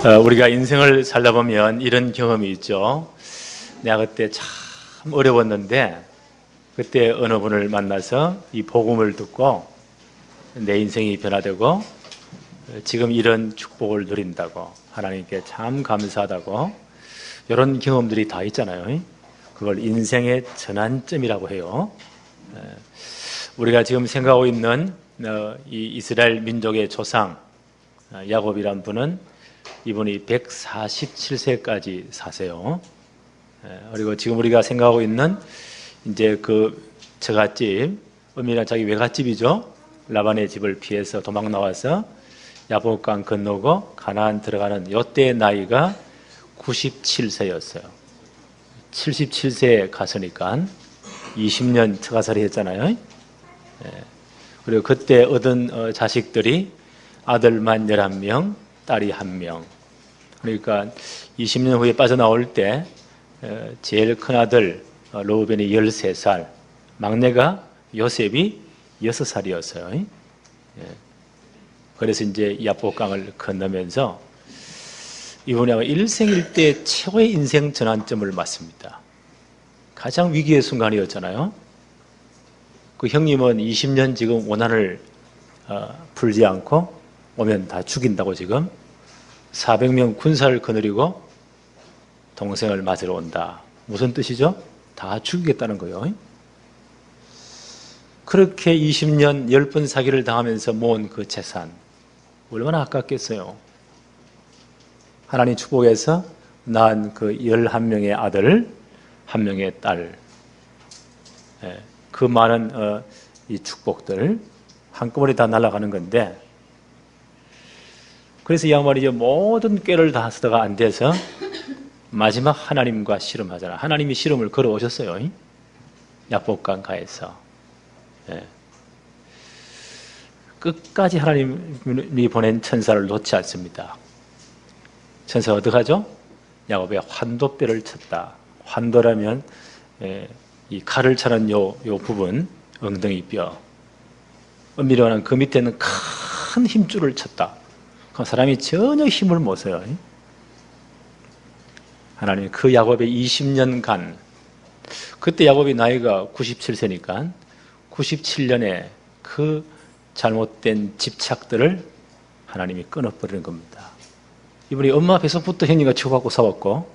우리가 인생을 살다 보면 이런 경험이 있죠. 내가 그때 참 어려웠는데 그때 어느 분을 만나서 이 복음을 듣고 내 인생이 변화되고 지금 이런 축복을 누린다고, 하나님께 참 감사하다고, 이런 경험들이 다 있잖아요. 그걸 인생의 전환점이라고 해요. 우리가 지금 생각하고 있는 이 이스라엘 민족의 조상 야곱이란 분은 이분이 147세까지 사세요. 그리고 지금 우리가 생각하고 있는 이제 그 처갓집, 엄밀한 자기 외갓집이죠. 라반의 집을 피해서 도망 나와서 야복강 건너고 가나안 들어가는 요때의 나이가 97세였어요. 77세에 갔으니까 20년 처가살이 했잖아요. 그리고 그때 얻은 자식들이 아들만 11명, 딸이 1명. 그러니까 20년 후에 빠져나올 때 제일 큰 아들 르우벤이 13살, 막내가 요셉이 6살이었어요. 그래서 이제 야복강을 건너면서 이분이 아마 일생일대 최고의 인생 전환점을 맞습니다. 가장 위기의 순간이었잖아요. 그 형님은 20년 지금 원한을 풀지 않고 오면 다 죽인다고 지금 400명 군사를 거느리고 동생을 맞으러 온다. 무슨 뜻이죠? 다 죽이겠다는 거예요. 그렇게 20년 10번 사기를 당하면서 모은 그 재산 얼마나 아깝겠어요. 하나님 축복에서 낳은 그 11명의 아들, 1명의 딸, 그 많은 이 축복들 한꺼번에 다 날아가는 건데, 그래서 이 양반이 모든 꾀를 다 쓰다가 안 돼서 마지막 하나님과 씨름하잖아. 하나님이 씨름을 걸어오셨어요. 야복강 가에서. 끝까지 하나님이 보낸 천사를 놓지 않습니다. 천사가 어떻게 하죠? 야곱의 환도뼈를 쳤다. 환도라면 이 칼을 차는 요 부분, 엉덩이 뼈. 엄밀히 말하면 그 밑에는 큰 힘줄을 쳤다. 그 사람이 전혀 힘을 못 써요. 하나님 그 야곱의 20년간, 그때 야곱이 나이가 97세니까 97년에 그 잘못된 집착들을 하나님이 끊어버리는 겁니다. 이분이 엄마 뱃속부터 형님과 치고받고 싸웠고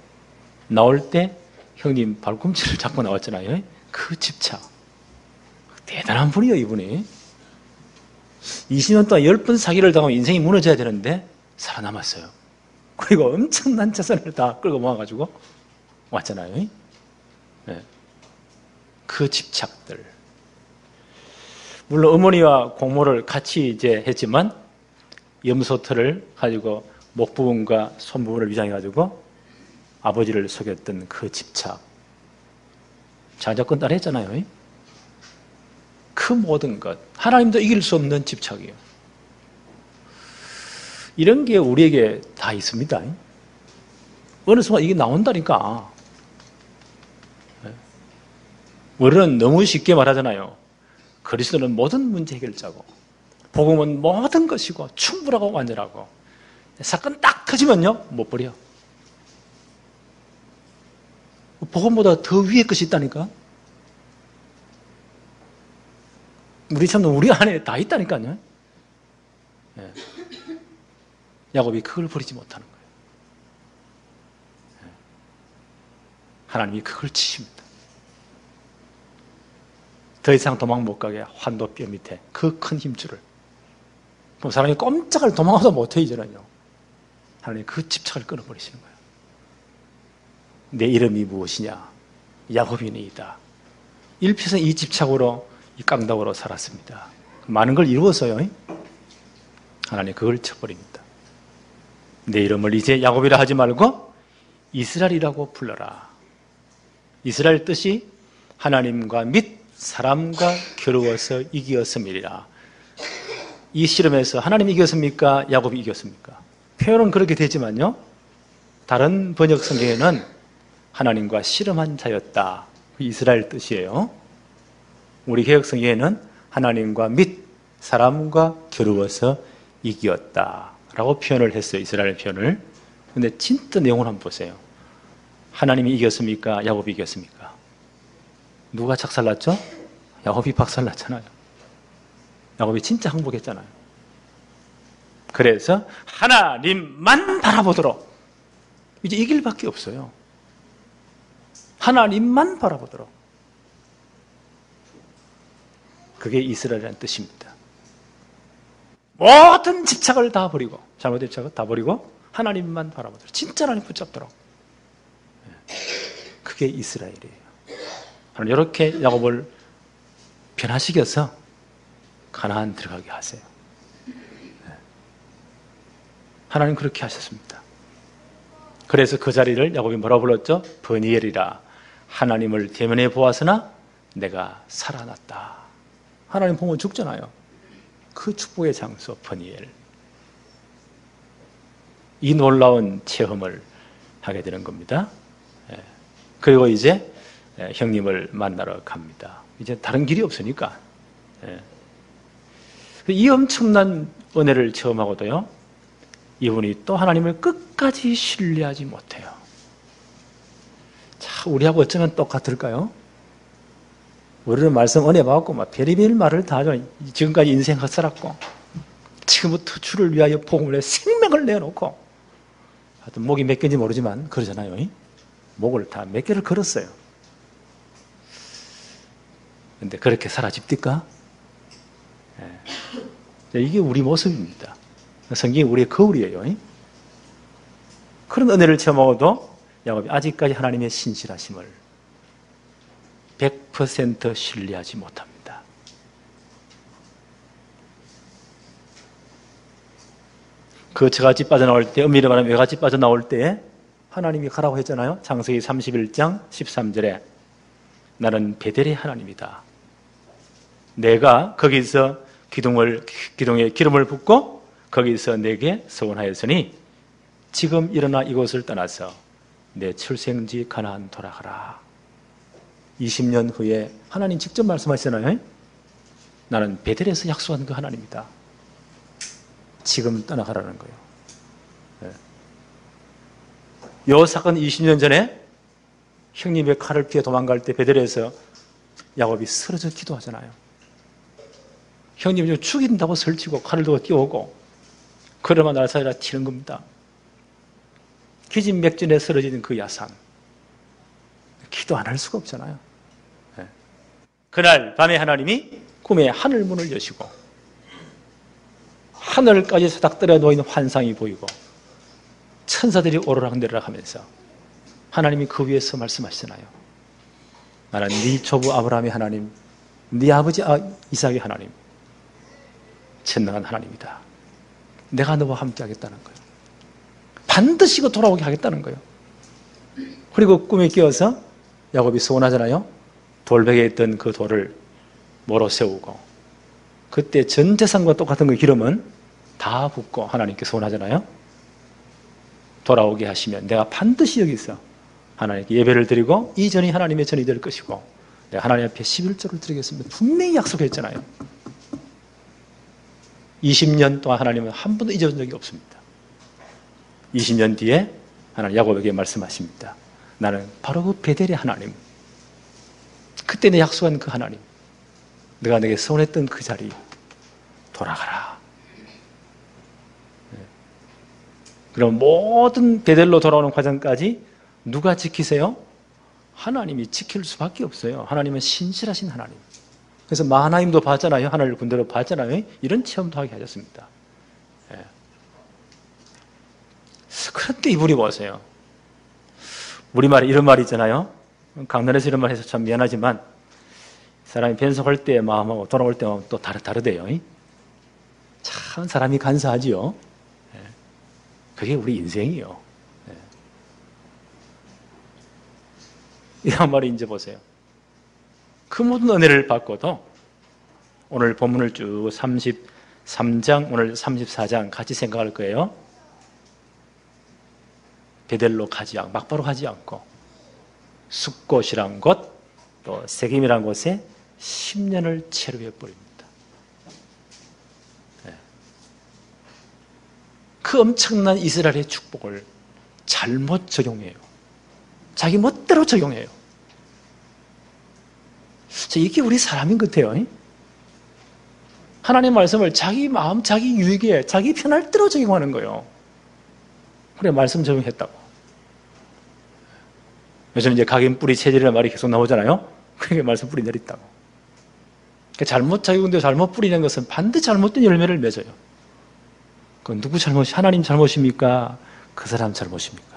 나올 때 형님 발꿈치를 잡고 나왔잖아요. 그 집착. 대단한 분이에요, 이분이. 20년 동안 10번 사기를 당하면 인생이 무너져야 되는데 살아남았어요. 그리고 엄청난 재산을 다 끌고 모아가지고 왔잖아요. 그 집착들. 물론 어머니와 공모를 같이 이제 했지만 염소털을 가지고 목 부분과 손 부분을 위장해가지고 아버지를 속였던 그 집착. 자작권 따라 했잖아요. 그 모든 것. 하나님도 이길 수 없는 집착이에요. 이런 게 우리에게 다 있습니다. 어느 순간 이게 나온다니까. 우리는 너무 쉽게 말하잖아요. 그리스도는 모든 문제 해결자고 복음은 모든 것이고 충분하고 완전하고, 사건 딱 터지면요 못 버려. 복음보다 더 위에 것이 있다니까. 우리처럼 우리 안에 다 있다니까요. 야곱이 그걸 버리지 못하는 거예요. 하나님이 그걸 치십니다. 더 이상 도망 못 가게 환도뼈 밑에 그 큰 힘줄을. 그럼 사람이 꼼짝을 도망가도 못해 이제는요. 하나님이 그 집착을 끊어버리시는 거예요. 내 이름이 무엇이냐? 야곱이니이다. 일평생 이 집착으로, 이 깡다구로 살았습니다. 많은 걸 이루었어요. 하나님 그걸 쳐버립니다. 내 이름을 이제 야곱이라 하지 말고 이스라엘이라고 불러라. 이스라엘 뜻이 하나님과 및 사람과 겨루어서 이기었음이라. 이 씨름에서 하나님이 이겼습니까? 야곱이 이겼습니까? 표현은 그렇게 되지만요, 다른 번역 성경에는 하나님과 씨름한 자였다. 이스라엘 뜻이에요. 우리 개혁 성경에는 하나님과 및 사람과 겨루어서 이기었다 라고 표현을 했어요. 이스라엘 표현을. 근데 진짜 내용을 한번 보세요. 하나님이 이겼습니까? 야곱이 이겼습니까? 누가 작살났죠? 야곱이 박살났잖아요. 야곱이 진짜 항복했잖아요. 그래서 하나님만 바라보도록, 이제 이 길밖에 없어요. 하나님만 바라보도록. 그게 이스라엘이라는 뜻입니다. 모든 집착을 다 버리고, 잘못된 집착을 다 버리고 하나님만 바라보도록, 진짜 하나님 붙잡도록. 그게 이스라엘이에요. 하나님 이렇게 야곱을 변화시켜서 가나안 들어가게 하세요. 하나님 그렇게 하셨습니다. 그래서 그 자리를 야곱이 뭐라고 불렀죠? 버니엘이라. 하나님을 대면해 보았으나 내가 살아났다. 하나님 보면 죽잖아요. 그 축복의 장소 버니엘. 이 놀라운 체험을 하게 되는 겁니다. 그리고 이제 형님을 만나러 갑니다. 이제 다른 길이 없으니까. 이 엄청난 은혜를 체험하고도요, 이분이 또 하나님을 끝까지 신뢰하지 못해요. 자, 우리하고 어쩌면 똑같을까요? 우리는 말씀 은혜 받고 막 별의별 말을 다 하죠. 지금까지 인생 헛살았고 지금부터 주를 위하여 복음을 내 생명을 내놓고, 하여튼 목이 몇 개인지 모르지만 그러잖아요. 목을 다 몇 개를 걸었어요. 근데 그렇게 사라집니까? 이게 우리 모습입니다. 성경이 우리의 거울이에요. 그런 은혜를 체험하고도 야곱이 아직까지 하나님의 신실하심을 100% 신뢰하지 못합니다. 그 저같이 빠져나올 때, 엄밀히 말하면 외같이 빠져나올 때 하나님이 가라고 했잖아요. 창세기 31장 13절에 나는 베델의 하나님이다. 내가 거기서 기둥에 기름을 붓고 거기서 내게 서원하였으니 지금 일어나 이곳을 떠나서 내 출생지 가나안 돌아가라. 20년 후에 하나님 직접 말씀하시잖아요. 나는 베델에서 약속한 그 하나님이다. 지금 떠나가라는 거예요. 요 사건 20년 전에 형님의 칼을 피해 도망갈 때 베델에서 야곱이 쓰러져 기도하잖아요. 형님이 죽인다고 설치고 칼을 들고 뛰어오고 그러면 날사이라 튀는 겁니다. 기진맥진에 쓰러지는 그 야상. 기도 안 할 수가 없잖아요. 그날 밤에 하나님이 꿈에 하늘문을 여시고 하늘까지 사닥들어 놓인 환상이 보이고 천사들이 오르락내리락 하면서 하나님이 그 위에서 말씀하시잖아요. 나는 네 조부 아브라함의 하나님, 네 아버지 이삭의 하나님, 전능한 하나님이다. 내가 너와 함께 하겠다는 거예요. 반드시 그 돌아오게 하겠다는 거예요. 그리고 꿈에 깨어서 야곱이 소원하잖아요. 돌베개에 있던 그 돌을 모로 세우고 그때 전 재산과 똑같은 그 기름은 다 붓고 하나님께 소원하잖아요. 돌아오게 하시면 내가 반드시 여기서 하나님께 예배를 드리고 이 전이 하나님의 전이 될 것이고 내가 하나님 앞에 11조를 드리겠습니다. 분명히 약속했잖아요. 20년 동안 하나님은 한 번도 잊어본 적이 없습니다. 20년 뒤에 하나님 야곱에게 말씀하십니다. 나는 바로 그 베델의 하나님, 그때 내 약속한 그 하나님, 내가 내게 소원했던 그 자리 돌아가라. 그럼 모든 베델로 돌아오는 과정까지 누가 지키세요? 하나님이 지킬 수밖에 없어요. 하나님은 신실하신 하나님. 그래서 마하나임도 봤잖아요. 하늘 군대로 봤잖아요. 이런 체험도 하게 하셨습니다. 그런데 이분이 보세요. 우리말에 이런 말이 있잖아요. 강단에서 이런 말 해서 참 미안하지만 사람이 변속할 때 마음하고 돌아올 때 마음은 또 다르대요. 참 사람이 간사하지요. 그게 우리 인생이요. 이런 말을 이제 보세요. 그 모든 은혜를 받고도 오늘 본문을 쭉 33장, 오늘 34장 같이 생각할 거예요. 베델로 가지 않고, 막바로 가지 않고 숫곳이란 곳, 또 세겜이란 곳에 10년을 체류해 버립니다. 그 엄청난 이스라엘의 축복을 잘못 적용해요. 자기 멋대로 적용해요. 이게 우리 사람인 것 같아요. 하나님 말씀을 자기 마음, 자기 유익에, 자기 편할 대로 적용하는 거예요. 그래, 말씀 적용했다고. 요즘 이제 각인 뿌리 체질이라는 말이 계속 나오잖아요. 그러니까 말씀 뿌리 내렸다고. 그러니까 잘못 적용되고 잘못 뿌리는 것은 반드시 잘못된 열매를 맺어요. 그건 누구 잘못이, 하나님 잘못입니까? 그 사람 잘못입니까?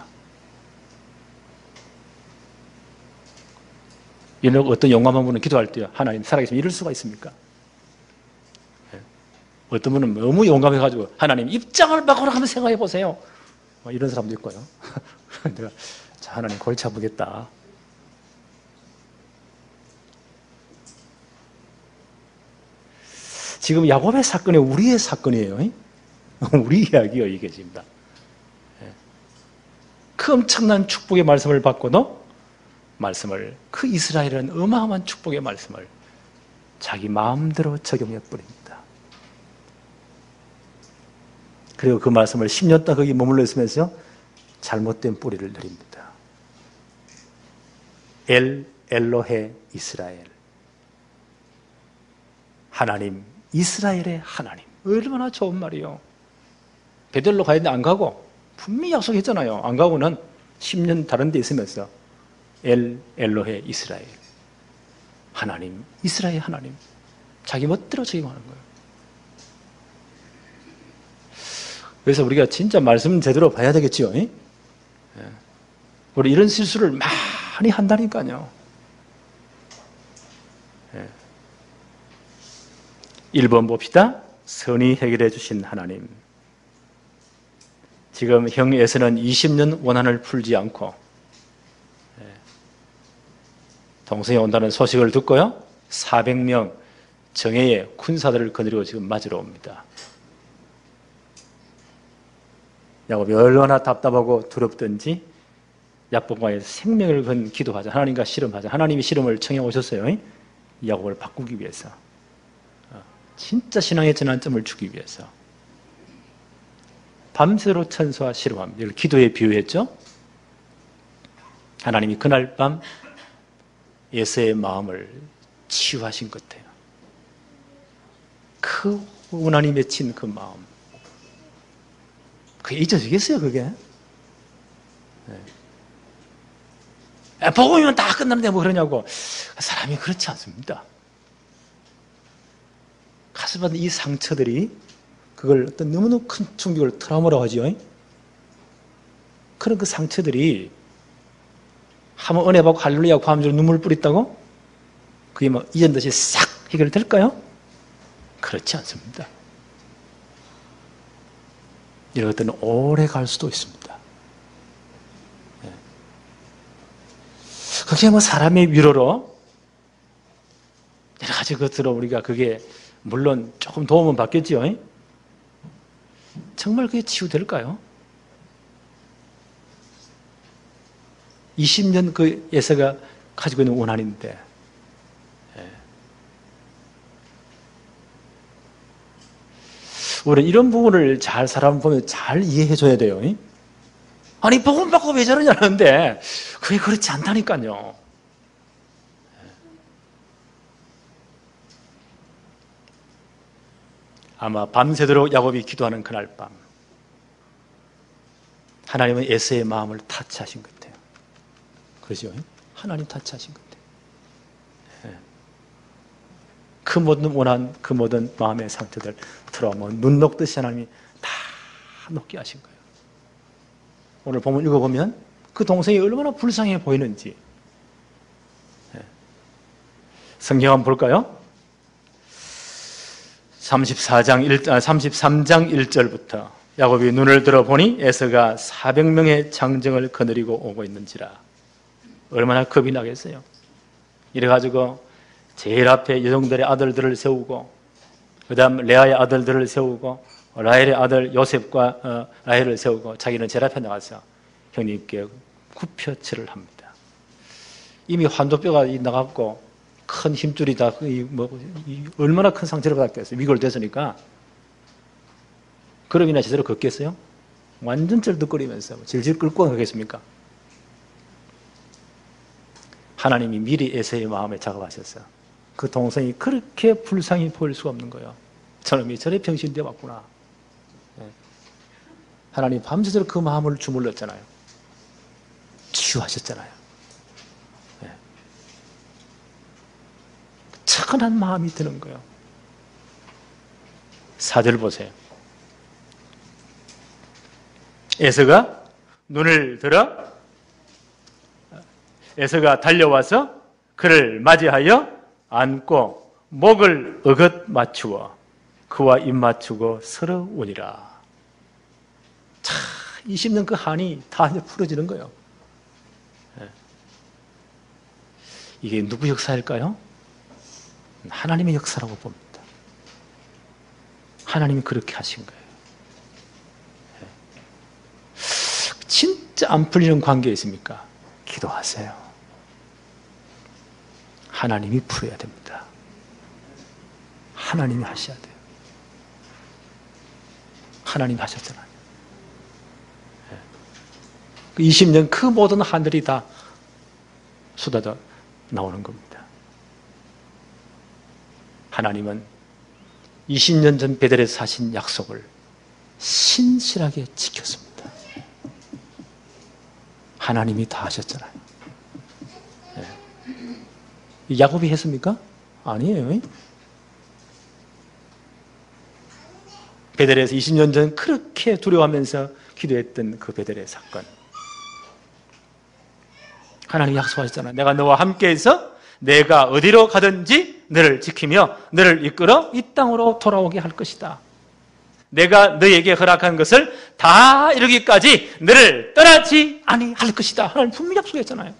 이런 어떤 용감한 분은 기도할 때요, 하나님 살아계시면 이럴 수가 있습니까? 어떤 분은 너무 용감해가지고 하나님 입장을 바꾸라 하면 생각해 보세요. 이런 사람도 있고요. 내가 자, 하나님 골치 아프겠다. 지금 야곱의 사건이 우리의 사건이에요. 우리 이야기예요, 이게 지금 다. 그 엄청난 축복의 말씀을 받고도 말씀을, 그 이스라엘은 어마어마한 축복의 말씀을 자기 마음대로 적용해 버립니다. 그리고 그 말씀을 10년 동안 거기 머물러 있으면서 잘못된 뿌리를 내립니다. 엘로헤 이스라엘. 하나님, 이스라엘의 하나님. 얼마나 좋은 말이요. 베델로 가야 되는데 안 가고 분명히 약속했잖아요. 안 가고는 10년 다른 데 있으면서 엘로헤 이스라엘. 하나님, 이스라엘 하나님. 자기 멋대로 적용하는 거예요. 그래서 우리가 진짜 말씀 제대로 봐야 되겠죠. 우리 이런 실수를 많이 한다니까요. 1번 봅시다. 선이 해결해 주신 하나님. 지금 형 에서는 20년 원한을 풀지 않고 동생이 온다는 소식을 듣고요, 400명 정예의 군사들을 거느리고 지금 맞으러 옵니다. 야곱이 얼마나 답답하고 두렵던지 야곱과의 생명을 건 기도하자. 하나님과 씨름하자. 하나님이 씨름을 청해 오셨어요. 야곱을 바꾸기 위해서. 진짜 신앙의 전환점을 주기 위해서. 밤새로 천사와 씨름합니다. 이걸 기도에 비유했죠. 하나님이 그날 밤 에서의 마음을 치유하신 것 같아요. 그 원한이 맺힌 그 마음. 그게 잊어지겠어요, 그게? 네. 복음이면 다 끝나는데 뭐 그러냐고. 사람이 그렇지 않습니다. 가슴 받은 이 상처들이 그걸 어떤 너무너무 큰 충격을 트라우마라고 하죠. 그런 그 상처들이 한번 은혜 받고 할렐루야 하고 하면 눈물 뿌렸다고? 그게 뭐 이전 듯이 싹 해결될까요? 그렇지 않습니다. 이런 것들은 오래 갈 수도 있습니다. 그게 뭐 사람의 위로로 여러 가지 것들로 우리가 그게 물론 조금 도움은 받겠지요. 정말 그게 치유될까요? 20년 그 에서가 가지고 있는 원한인데 우리는 이런 부분을 잘 사람 보면 잘 이해해 줘야 돼요. 아니 복음 받고 왜 저러냐는데 그게 그렇지 않다니까요. 아마 밤새도록 야곱이 기도하는 그날 밤 하나님은 에서의 마음을 타치하신 것 같아요. 그러죠? 하나님 타치하신 것 같아요. 그 모든 원한, 그 모든 마음의 상처들 트라우마, 눈 녹듯이 하나님이 다 녹게 하신 거예요. 오늘 본문 읽어보면 그 동생이 얼마나 불쌍해 보이는지 성경 한번 볼까요? 33장 1절부터 야곱이 눈을 들어보니 에서가 400명의 장정을 거느리고 오고 있는지라. 얼마나 겁이 나겠어요. 이래가지고 제일 앞에 여종들의 아들들을 세우고 그 다음 레아의 아들들을 세우고 라헬의 아들 요셉과 라헬을 세우고 자기는 제일 앞에 나가서 형님께 구표체를 합니다. 이미 환도뼈가 나갔고 큰 힘줄이 다 얼마나 큰 상처를 받았겠어요. 위골됐으니까. 그럼이나 제대로 걷겠어요? 완전 쩔뚝거리면서 질질 끓고 가겠습니까? 하나님이 미리 에서의 마음에 작업하셨어요. 그 동생이 그렇게 불쌍히 보일 수가 없는 거예요. 저놈이 저래 병신되어 왔구나. 하나님 밤새도록 그 마음을 주물렀잖아요. 치유하셨잖아요. 차분한 마음이 드는 거예요. 4절 보세요. 에서가 눈을 들어 에서가 달려와서 그를 맞이하여 안고 목을 어긋 맞추어 그와 입 맞추고 서로 우니라. 차, 20년 그 한이 다 이제 풀어지는 거예요. 이게 누구 역사일까요? 하나님의 역사라고 봅니다. 하나님이 그렇게 하신 거예요. 진짜 안 풀리는 관계 있습니까? 기도하세요. 하나님이 풀어야 됩니다. 하나님이 하셔야 돼요. 하나님이 하셨잖아요. 20년 그 모든 하늘이 다 쏟아져 나오는 겁니다. 하나님은 20년 전 베델에서 하신 약속을 신실하게 지켰습니다. 하나님이 다 하셨잖아요. 야곱이 했습니까? 아니에요. 베델에서 20년 전 그렇게 두려워하면서 기도했던 그 베델의 사건. 하나님이 약속하셨잖아요. 내가 너와 함께해서 내가 어디로 가든지 너를 지키며 너를 이끌어 이 땅으로 돌아오게 할 것이다. 내가 너에게 허락한 것을 다 이루기까지 너를 떠나지 아니할 것이다. 하나님 분명히 약속했잖아요.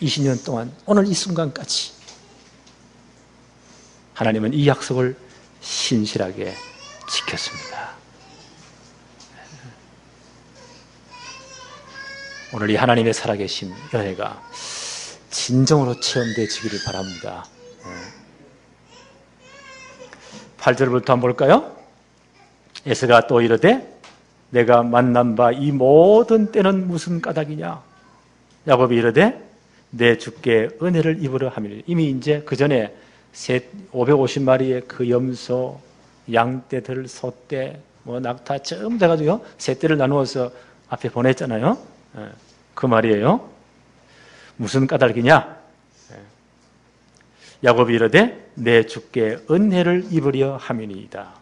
20년 동안 오늘 이 순간까지 하나님은 이 약속을 신실하게 지켰습니다. 오늘 이 하나님의 살아계신 연애가 진정으로 체험되어지기를 바랍니다. 8절부터 한번 볼까요? 에서가 또 이르되 내가 만난 바 이 모든 때는 무슨 까닭이냐? 야곱이 이르되 내 주께 은혜를 입으려 함이니. 이미 이제 그 전에 550마리의 그 염소, 양떼들, 소떼, 낙타 처음 돼가지고요 세 떼를 나누어서 앞에 보냈잖아요. 그 말이에요. 무슨 까닭이냐? 야곱이 이르되 내 주께 은혜를 입으려 함이니이다.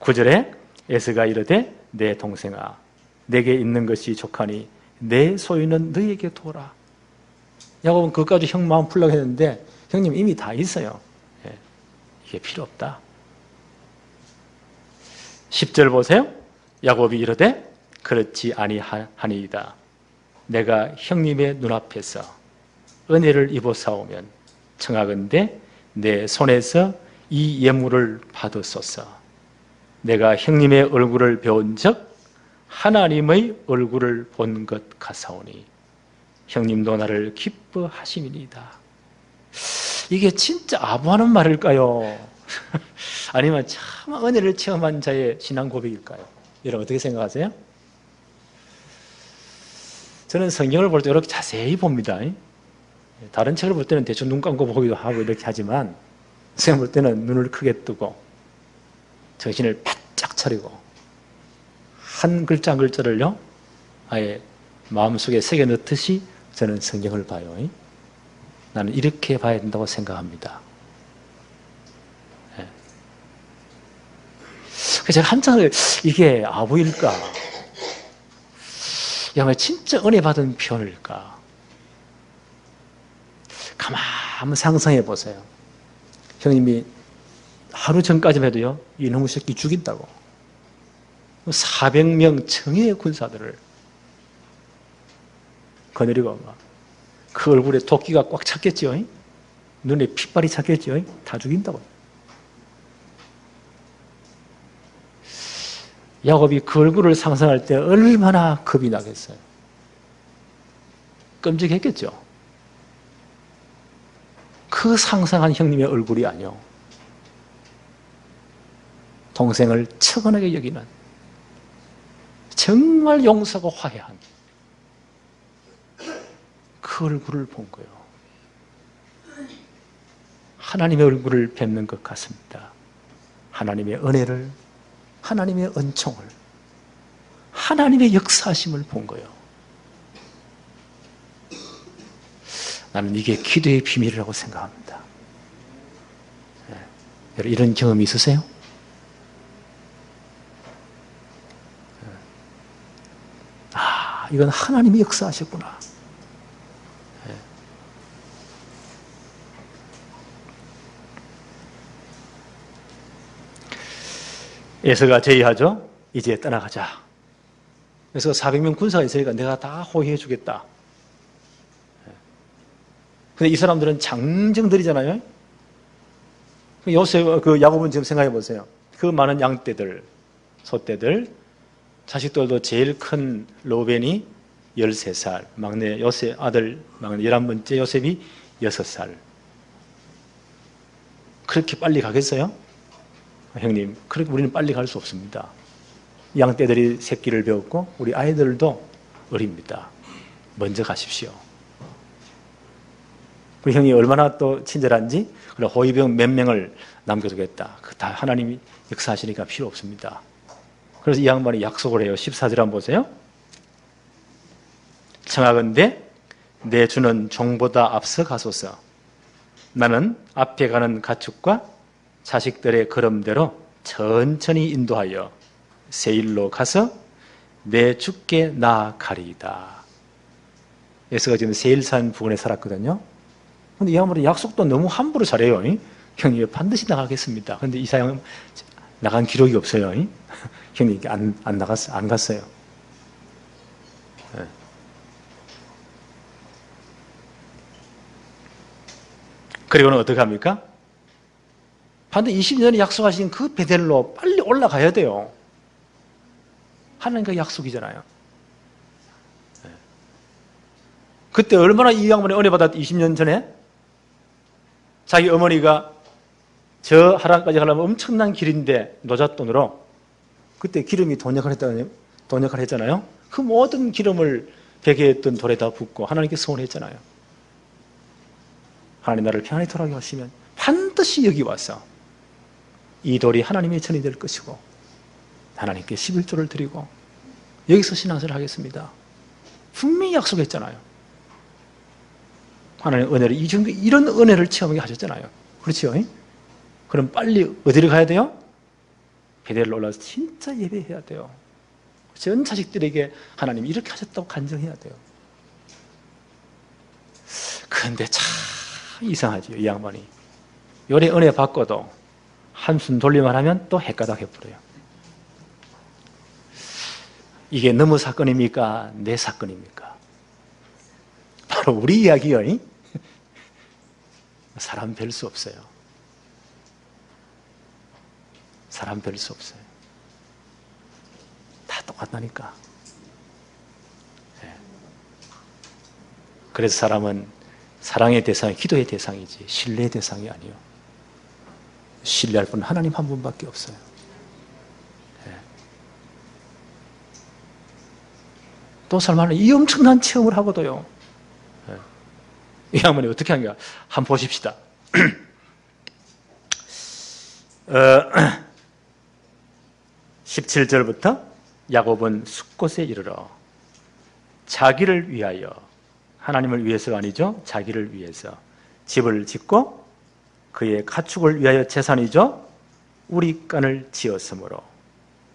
9절에 에서가 이르되 내 동생아 내게 있는 것이 족하니 내 소유는 너에게 두어라. 야곱은 그것까지 형 마음 풀려고 했는데 형님 이미 다 있어요. 이게 필요 없다. 10절 보세요. 야곱이 이르되 그렇지 아니하니이다. 내가 형님의 눈앞에서 은혜를 입어 싸우면 청하건대 내 손에서 이 예물을 받으소서. 내가 형님의 얼굴을 배운 적 하나님의 얼굴을 본 것 같사오니 형님도 나를 기뻐하심이니이다. 이게 진짜 아부하는 말일까요? 아니면 참 은혜를 체험한 자의 신앙 고백일까요? 여러분 어떻게 생각하세요? 저는 성경을 볼 때 이렇게 자세히 봅니다. 다른 책을 볼 때는 대충 눈 감고 보기도 하고 이렇게 하지만 성경 볼 때는 눈을 크게 뜨고 정신을 바짝 차리고 한 글자 한 글자를요 아예 마음속에 새겨 넣듯이 저는 성경을 봐요. 나는 이렇게 봐야 된다고 생각합니다. 그래서 제가 한창을 이게 아부일까? 야말 진짜 은혜 받은 표현일까? 가만 상상해 보세요. 형님이 하루 전까지만 해도요, 이놈의 새끼 죽인다고. 400명 청의 군사들을 거느리고 그 얼굴에 도끼가 꽉 찼겠지요. 눈에 핏발이 찼겠지요. 다 죽인다고. 야곱이 그 얼굴을 상상할 때 얼마나 겁이 나겠어요. 끔찍했겠죠. 그 상상한 형님의 얼굴이 아니요. 동생을 측은하게 여기는 정말 용서하고 화해한 그 얼굴을 본 거예요. 하나님의 얼굴을 뵙는 것 같습니다. 하나님의 은혜를, 하나님의 은총을, 하나님의 역사하심을 본 거예요. 나는 이게 기도의 비밀이라고 생각합니다. 여러분, 이런 경험이 있으세요? 아, 이건 하나님이 역사하셨구나. 에서가 제의하죠. 이제 떠나가자. 그래서 400명 군사가 있으니까 내가 다 호위해 주겠다. 근데 이 사람들은 장정들이잖아요. 요셉, 야곱은 지금 생각해 보세요. 그 많은 양떼들, 소떼들, 자식들도 제일 큰 로벤이 13살, 막내 요셉 아들, 막내 11번째 요셉이 6살. 그렇게 빨리 가겠어요? 형님, 그렇게 우리는 빨리 갈 수 없습니다. 양떼들이 새끼를 배웠고 우리 아이들도 어립니다. 먼저 가십시오. 우리 형이 얼마나 또 친절한지, 그래 호위병 몇 명을 남겨두겠다. 그 다 하나님이 역사하시니까 필요 없습니다. 그래서 이 양반이 약속을 해요. 14절 한번 보세요. 청하건대 내 주는 종보다 앞서 가소서. 나는 앞에 가는 가축과 자식들의 걸음대로 천천히 인도하여 세일로 가서 내 주께 나아가리이다. 에서가 지금 세일산 부근에 살았거든요. 근데 이 양반이 약속도 너무 함부로 잘해요. 형님 반드시 나가겠습니다. 근데 이 사람은 나간 기록이 없어요. 형님 안 갔어요. 네. 그리고는 어떻게 합니까? 반드시 20년에 약속하신 그 베델로 빨리 올라가야 돼요. 하나님과 약속이잖아요. 네. 그때 얼마나 이 양반이 은혜 받았 20년 전에? 자기 어머니가 저 하란까지 가려면 엄청난 길인데 노잣돈으로 그때 기름이 돈역을 했잖아요. 그 모든 기름을 베개에 있던 돌에다 붓고 하나님께 소원했잖아요. 하나님 나를 평안히 돌아가게 하시면 반드시 여기 와서 이 돌이 하나님의 전이 될 것이고 하나님께 11조를 드리고 여기서 신앙생활을 하겠습니다. 분명히 약속했잖아요. 하나님 은혜를 이런 은혜를 체험하게 하셨잖아요. 그렇죠? 그럼 빨리 어디를 가야 돼요? 베델로 올라가서 진짜 예배해야 돼요. 전 자식들에게 하나님 이렇게 하셨다고 간증해야 돼요. 그런데 참 이상하죠. 이 양반이 요래 은혜 받고도 한숨 돌리만 하면 또 헷가닥 해버려요. 이게 너무 사건입니까? 내 사건입니까? 바로 우리 이야기요. 사람 별 수 없어요. 사람 별 수 없어요. 다 똑같다니까. 네. 그래서 사람은 사랑의 대상이 기도의 대상이지 신뢰의 대상이 아니요. 신뢰할 분은 하나님 한 분밖에 없어요. 네. 또 설마는 이 엄청난 체험을 하고도요. 네. 이 양반이 어떻게 하는가 한번 보십시다. 17절부터 야곱은 숫곳에 이르러 자기를 위하여, 하나님을 위해서가 아니죠. 자기를 위해서 집을 짓고 그의 가축을 위하여 재산이죠. 우리간을 지었으므로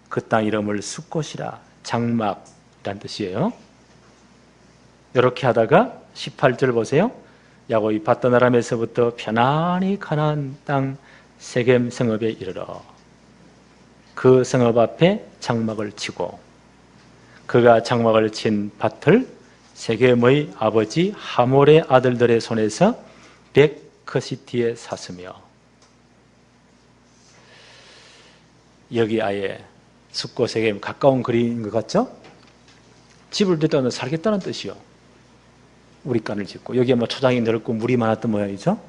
그 땅 이름을 숫곳이라, 장막이란 뜻이에요. 이렇게 하다가 18절 보세요. 야곱이 밧단 아람에서부터 편안히 가나안 땅 세겜 성읍에 이르러 그 성읍 앞에 장막을 치고 그가 장막을 친 밭을 세겜의 아버지 하몰의 아들들의 손에서 100커시티에 샀으며, 여기 아예 숫곳 세겜 가까운 거리인 것 같죠? 집을 짓다 살겠다는 뜻이요. 우리간을 짓고 여기에 뭐 초장이 넓고 물이 많았던 모양이죠.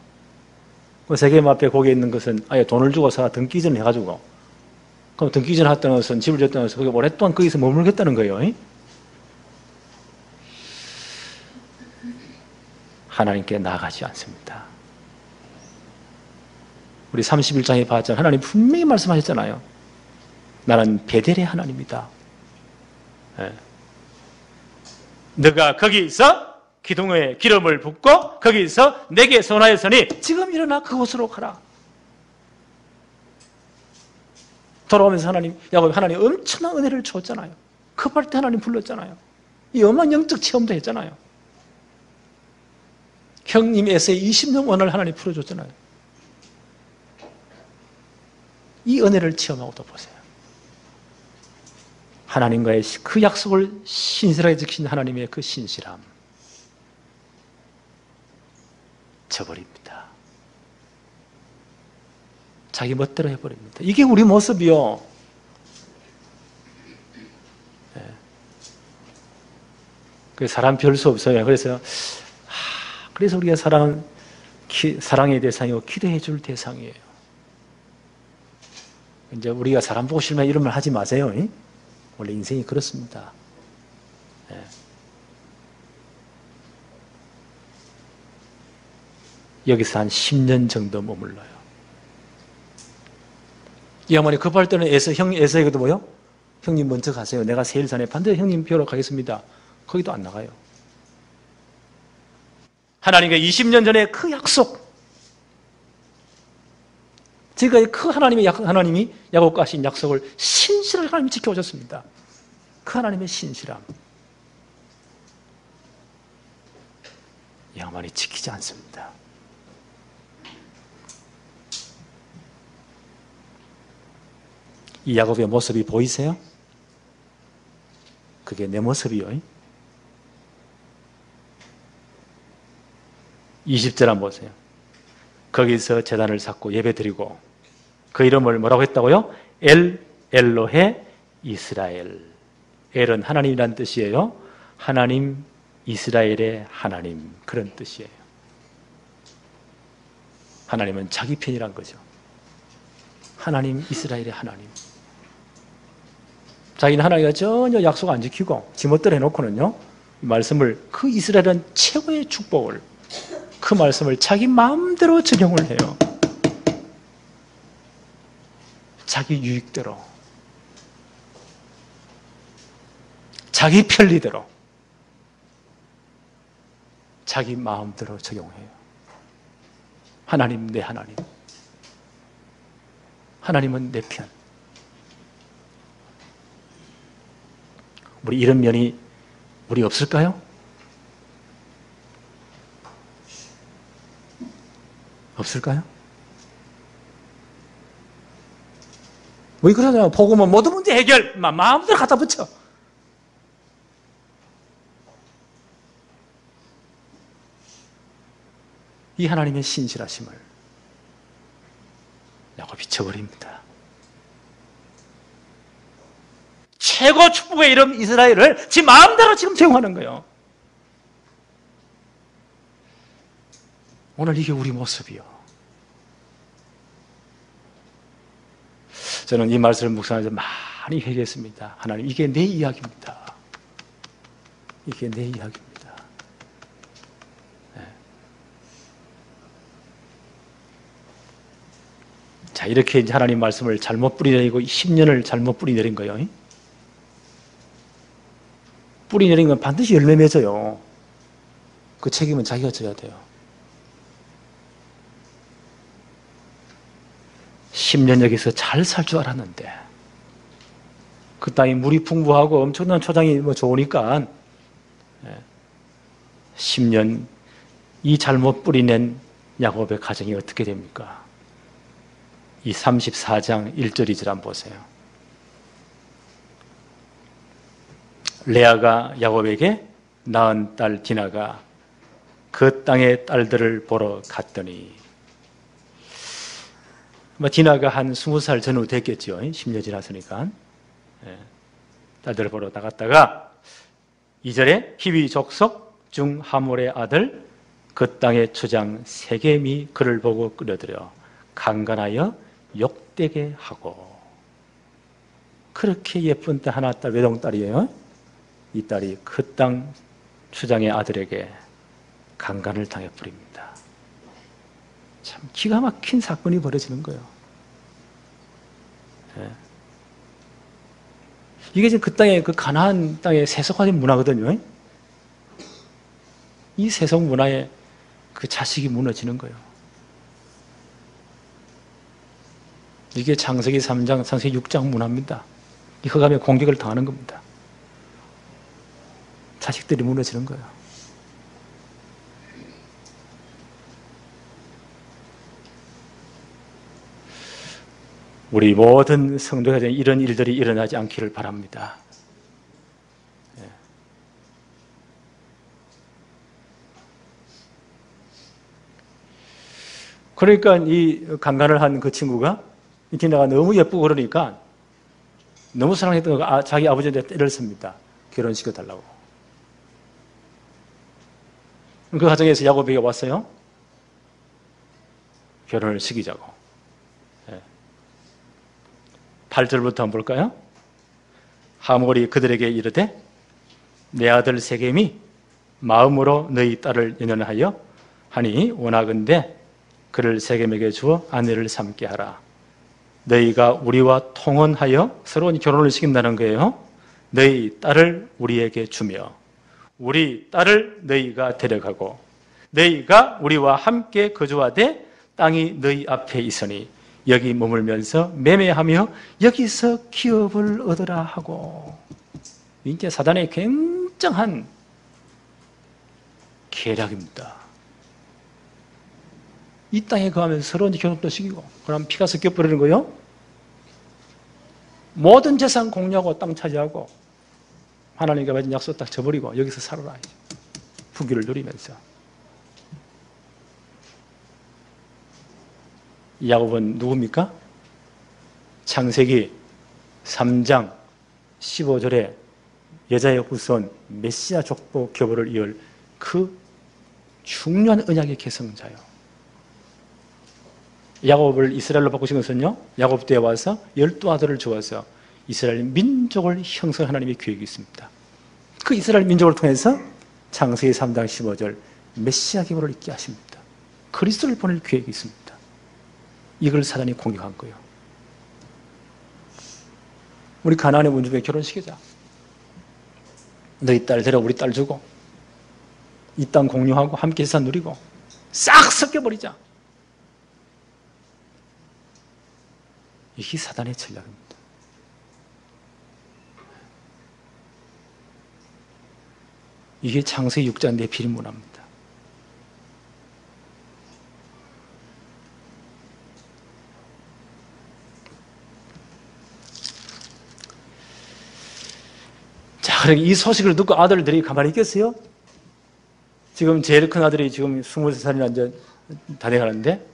그 세겜 앞에 거기에 있는 것은 아예 돈을 주고 사 등기전을 해가지고 그럼 등기전 했다는 것은 집을 졌다는 것은 거기 오랫동안 거기서 머물겠다는 거예요. 하나님께 나아가지 않습니다. 우리 31장에 봤잖아요. 하나님 분명히 말씀하셨잖아요. 나는 베델의 하나님이다. 네. 너가 거기서 기둥에 기름을 붓고 거기서 내게 선하였으니 지금 일어나 그곳으로 가라. 돌아오면서 야곱이 하나님 엄청난 은혜를 줬잖아요. 급할 때 하나님 불렀잖아요. 이 어마어마한 영적 체험도 했잖아요. 형님 에서의 20년 원을 하나님 풀어줬잖아요. 이 은혜를 체험하고 또 보세요. 하나님과의 그 약속을 신실하게 지킨 하나님의 그 신실함 저버립니다. 자기 멋대로 해버립니다. 이게 우리 모습이요. 네. 그 사람 별 수 없어요. 그래서 우리가 사랑의 대상이고 기도해 줄 대상이에요. 이제 우리가 사람 보고 싶으면 이런 말 하지 마세요. 원래 인생이 그렇습니다. 네. 여기서 한 10년 정도 머물러요. 이 양반이 급할 때는 에서에게도 뭐요? 형님 먼저 가세요. 내가 세일산에 반드시 형님 뵈러 가겠습니다. 거기도 안 나가요. 하나님과 20년 전에 그 약속, 지금까지 그 하나님이 야곱과 하신 약속을 신실하게 하나님이 지켜오셨습니다. 그 하나님의 신실함. 이 양반이 지키지 않습니다. 이 야곱의 모습이 보이세요? 그게 내 모습이요. 20절 한번 보세요. 거기서 제단을 쌓고 예배드리고 그 이름을 뭐라고 했다고요? 엘로헤 이스라엘. 엘은 하나님이란 뜻이에요. 하나님 이스라엘의 하나님, 그런 뜻이에요. 하나님은 자기 편이란 거죠. 하나님 이스라엘의 하나님. 자기는 하나님과 전혀 약속 안 지키고 지멋대로 해놓고는요, 이 말씀을, 그 이스라엘은 최고의 축복을, 그 말씀을 자기 마음대로 적용을 해요. 자기 유익대로, 자기 편리대로, 자기 마음대로 적용해요. 하나님, 내 하나님. 하나님은 내 편. 우리 이런 면이 우리 없을까요? 없을까요? 왜 그러잖아요. 복음은 모든 문제 해결, 마음대로 갖다 붙여. 이 하나님의 신실하심을 야곱이 저버립니다. 최고 축복의 이름 이스라엘을 지 마음대로 지금 제공하는 거예요. 오늘 이게 우리 모습이요. 저는 이 말씀을 묵상하면서 많이 회개했습니다. 하나님, 이게 내 이야기입니다. 이게 내 이야기입니다. 네. 자, 이렇게 이제 하나님 말씀을 잘못 뿌리내리고 10년을 잘못 뿌리내린 거예요. 뿌리내린 건 반드시 열매 맺어요. 그 책임은 자기가 져야 돼요. 10년 여기서 잘 살 줄 알았는데, 그 땅이 물이 풍부하고 엄청난 초장이 좋으니까 10년 이 잘못 뿌리낸 야곱의 가정이 어떻게 됩니까? 이 34장 1절 2절 한번 보세요. 레아가 야곱에게 낳은 딸 디나가 그 땅의 딸들을 보러 갔더니, 디나가 한 20살 전후 됐겠죠. 10년 지났으니까. 딸들을 보러 나갔다가 2절에 히위 족속 중 하몰의 아들 그 땅의 초장 세겜이 그를 보고 끌어들여 강간하여 욕되게 하고. 그렇게 예쁜 딸 하나 딸 외동딸이에요. 이 딸이 그 땅 추장의 아들에게 강간을 당해버립니다. 참 기가 막힌 사건이 벌어지는 거예요. 네. 이게 지금 그 땅의 그 가나안 땅의 세속화된 문화거든요. 이 세속 문화에 그 자식이 무너지는 거예요. 이게 창세기 3장, 창세기 6장 문화입니다. 이 흑암의 공격을 당하는 겁니다. 자식들이 무너지는 거예요. 우리 모든 성도가 이런 일들이 일어나지 않기를 바랍니다. 그러니까 이 강간을 한 그 친구가 이 디나가 너무 예쁘고 그러니까 너무 사랑했던 자기 아버지한테 때를 씁니다. 결혼시켜달라고. 그 과정에서 야곱에게 왔어요. 결혼을 시키자고. 8절부터 한번 볼까요? 하몰이 그들에게 이르되 내 아들 세겜이 마음으로 너희 딸을 연연하여 하니 원하건대 그를 세겜에게 주어 아내를 삼게 하라. 너희가 우리와 통혼하여 서로 결혼을 시킨다는 거예요. 너희 딸을 우리에게 주며 우리 딸을 너희가 데려가고 너희가 우리와 함께 거주하되 땅이 너희 앞에 있으니 여기 머물면서 매매하며 여기서 기업을 얻으라 하고. 이제 사단의 굉장한 계략입니다. 이 땅에 거하면서 서로 결혼도 시키고 그럼 피가 섞여버리는 거예요. 모든 재산 공유하고 땅 차지하고 하나님께 받은 약속 딱 저버리고 여기서 살아라. 부귀를 누리면서. 야곱은 누굽니까? 창세기 3장 15절에 여자의 후손 메시아 족보 교보를 이을 그 중요한 언약의 계승자요. 야곱을 이스라엘로 바꾸신 것은요, 야곱 때에 와서 12아들을 주어서 이스라엘 민족을 형성한 하나님의 계획이 있습니다. 그 이스라엘 민족을 통해서 창세기 3장 15절 메시아 계보를 있게 하십니다. 그리스도를 보낼 계획이 있습니다. 이걸 사단이 공격한 거예요. 우리 가나안의 원주민에 결혼시키자. 너희 딸 데려 우리 딸 주고 이 땅 공유하고 함께 재산 누리고 싹 섞여버리자. 이게 사단의 전략입니다. 이게 창세기 6장 내 비밀문화입니다. 자, 그러니까 이 소식을 듣고 아들들이 가만히 있겠어요? 지금 제일 큰 아들이 지금 23살이나 이제 다 돼가는데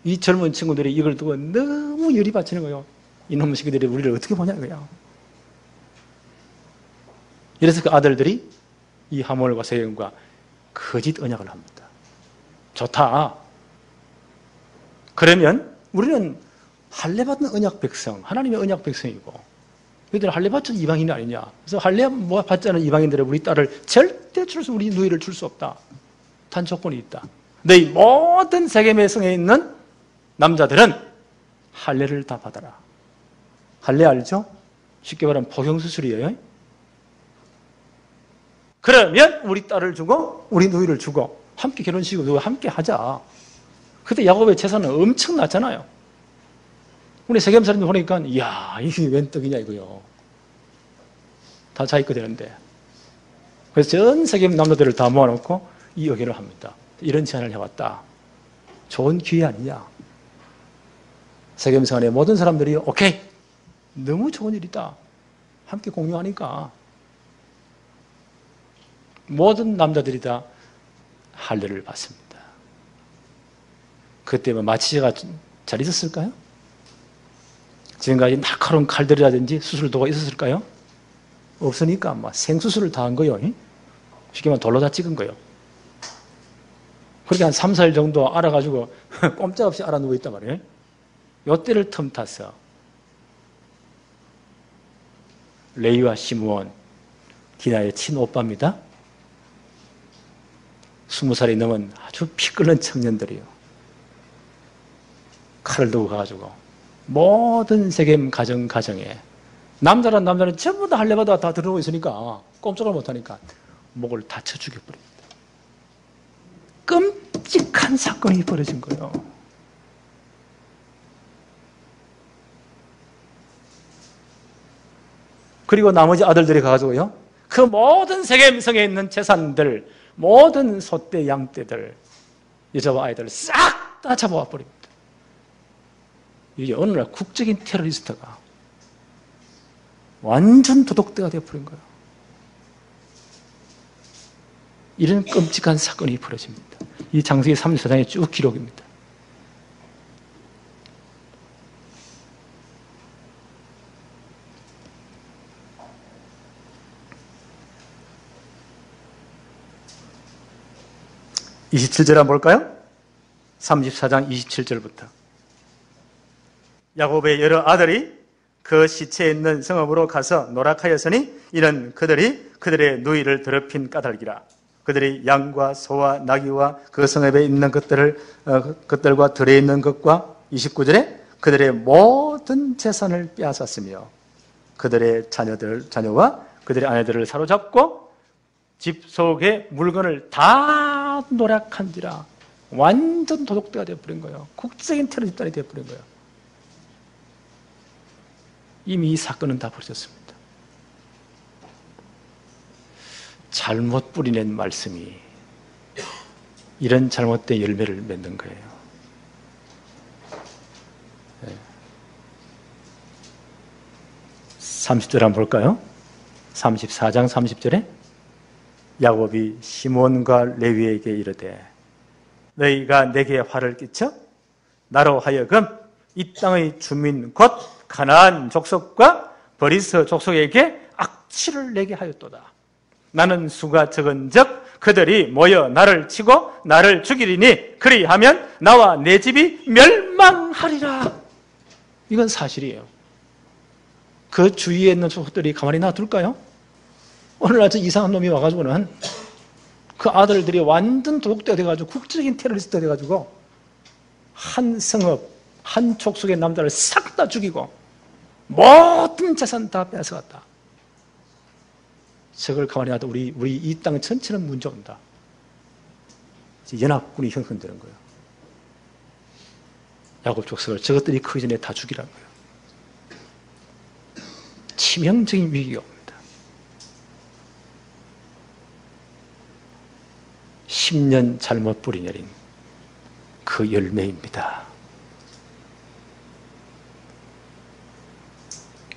이 젊은 친구들이 이걸 두고 너무 열이 받치는 거예요. 이놈의 새끼들이 우리를 어떻게 보냐 이거야. 이래서 그 아들들이 이 하몰과 세겜과 거짓 언약을 합니다. 좋다. 그러면 우리는 할례받은 언약 백성, 하나님의 언약 백성이고 너희들 할례받은 이방인이 아니냐. 그래서 할례 받지 않은 이방인들의 우리 딸을 절대 우리 누이를 줄 수 없다. 단 조건이 있다. 너희 모든 세겜의 성에 있는 남자들은 할례를 다 받아라. 할례 알죠? 쉽게 말하면 포경수술이에요. 그러면 우리 딸을 주고 우리 누이를 주고 함께 결혼식을 누가 함께 하자. 그때 야곱의 재산은 엄청났잖아요. 우리 세겜 사람들 보니까 이야 이게 웬 떡이냐 이거요. 다 자기 거 되는데. 그래서 전 세겜 남자들을 다 모아놓고 이 의견을 합니다. 이런 제안을 해왔다. 좋은 기회 아니냐. 세겜 성안의 모든 사람들이 오케이 너무 좋은 일이다. 함께 공유하니까 모든 남자들이 다 할례를 받습니다. 그때 뭐 마취제가 잘 있었을까요? 지금까지 날카로운 칼들이라든지 수술도가 있었을까요? 없으니까 막 생수술을 다 한 거예요. 쉽게 말하면 돌로 다 찍은 거예요. 그렇게 한 3, 4일 정도 알아가지고 꼼짝없이 알아 누워 있단 말이에요. 요때를 틈타서 레위와 시므온, 디나의 친오빠입니다. 20살이 넘은 아주 피 끓는 청년들이요. 칼을 들고 가가지고 모든 세겜 가정에 남자란 남자는 전부 다 할례받아 다 들어오고 있으니까 꼼짝을 못하니까 목을 다쳐 죽여버립니다. 끔찍한 사건이 벌어진 거예요. 그리고 나머지 아들들이 가가지고요, 그 모든 세겜성에 있는 재산들, 모든 소떼, 양떼들, 여자와 아이들을 싹 다 잡아와 버립니다. 이게 어느 날 국적인 테러리스트가 완전 도둑대가 되어버린 거예요. 이런 끔찍한 사건이 벌어집니다. 이 장세기 34장의 쭉 기록입니다. (27절) 한번 볼까요? 34장 27절부터. 야곱의 여러 아들이 그 시체에 있는 성읍으로 가서 노락하였으니 이는 그들이 그들의 누이를 더럽힌 까닭이라. 그들이 양과 소와 나귀와 그 성읍에 있는 것들과 들에 있는 것과 29절에 그들의 모든 재산을 빼앗았으며 그들의 자녀와 그들의 아내들을 사로잡고 집 속의 물건을 다 노락한지라. 완전 도둑대가 되어버린 거예요. 국적인 테러 집단이 되어버린 거예요. 이미 이 사건은 다 벌어졌습니다. 잘못 뿌리낸 말씀이 이런 잘못된 열매를 맺는 거예요. 30절 한번 볼까요? 34장 30절에 야곱이 시몬과 레위에게 이르되 너희가 내게 화를 끼쳐 나로 하여금 이 땅의 주민 곧 가나안 족속과 버리스 족속에게 악취를 내게 하였도다. 나는 수가 적은즉 그들이 모여 나를 치고 나를 죽이리니 그리하면 나와 내 집이 멸망하리라. 이건 사실이에요. 그 주위에 있는 족속들이 가만히 놔둘까요? 오늘날 저 이상한 놈이 와가지고는 그 아들들이 완전 도둑대가 돼가지고 국적인 테러리스트가 돼가지고 한 성읍, 한 족속의 남자를 싹 다 죽이고 모든 재산 다 뺏어갔다. 저걸 가만히 놔도 우리 이 땅 전체는 문제 온다. 연합군이 형성되는 거예요. 야곱 족속을 저것들이 크기 전에 다 죽이라는 거예요. 치명적인 위기가 옵니다. 10년 잘못 뿌리 내린 그 열매입니다.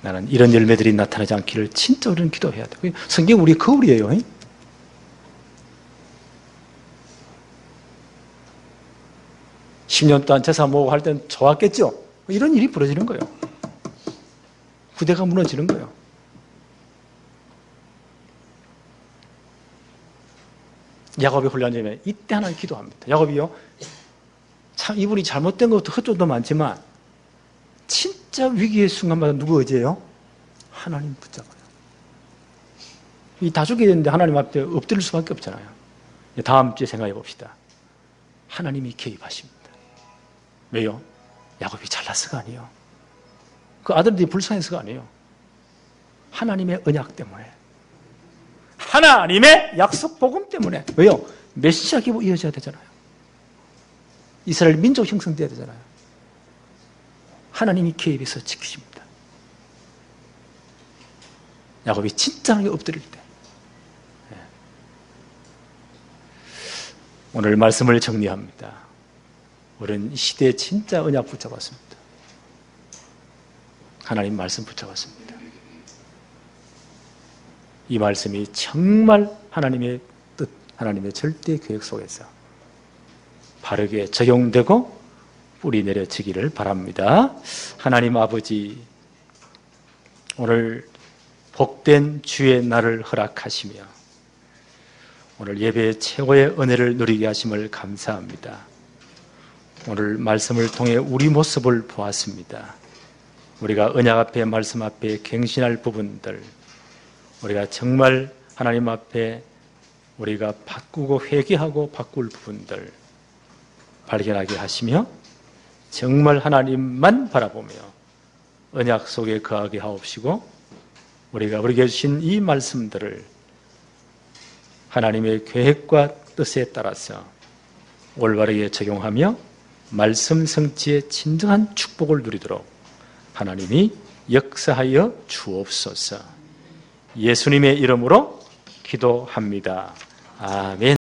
나는 이런 열매들이 나타나지 않기를 진짜 우리는 기도해야 돼요. 성경 우리 거울이에요. 10년 동안 제사 모으고 할 때는 좋았겠죠? 이런 일이 벌어지는 거예요. 부대가 무너지는 거예요. 야곱이 훈련되면 이때 하나님 기도합니다. 야곱이요, 참 이분이 잘못된 것도 헛것도 많지만 진짜 위기의 순간마다 누구 의지해요? 하나님 붙잡아요. 이 다 죽게 되는데 하나님 앞에 엎드릴 수밖에 없잖아요. 다음 주에 생각해 봅시다. 하나님이 개입하십니다. 왜요? 야곱이 잘났어가 아니에요. 그 아들들이 불쌍해서가 아니에요. 하나님의 언약 때문에, 하나님의 약속 복음 때문에. 왜요? 메시아 기부 이어져야 되잖아요. 이스라엘 민족 형성돼야 되잖아요. 하나님이 개입해서 지키십니다. 야곱이 진짜 하나님께 엎드릴 때. 오늘 말씀을 정리합니다. 우리는 이 시대에 진짜 언약 붙잡았습니다. 하나님 말씀 붙잡았습니다. 이 말씀이 정말 하나님의 뜻, 하나님의 절대 계획 속에서 바르게 적용되고 뿌리 내려지기를 바랍니다. 하나님 아버지, 오늘 복된 주의 날을 허락하시며 오늘 예배의 최고의 은혜를 누리게 하심을 감사합니다. 오늘 말씀을 통해 우리 모습을 보았습니다. 우리가 언약 앞에 말씀 앞에 갱신할 부분들, 우리가 정말 하나님 앞에 우리가 바꾸고 회개하고 바꿀 부분들 발견하게 하시며 정말 하나님만 바라보며 언약 속에 거하게 하옵시고 우리가 우리에게 주신 이 말씀들을 하나님의 계획과 뜻에 따라서 올바르게 적용하며 말씀 성취의 진정한 축복을 누리도록 하나님이 역사하여 주옵소서. 예수님의 이름으로 기도합니다. 아멘.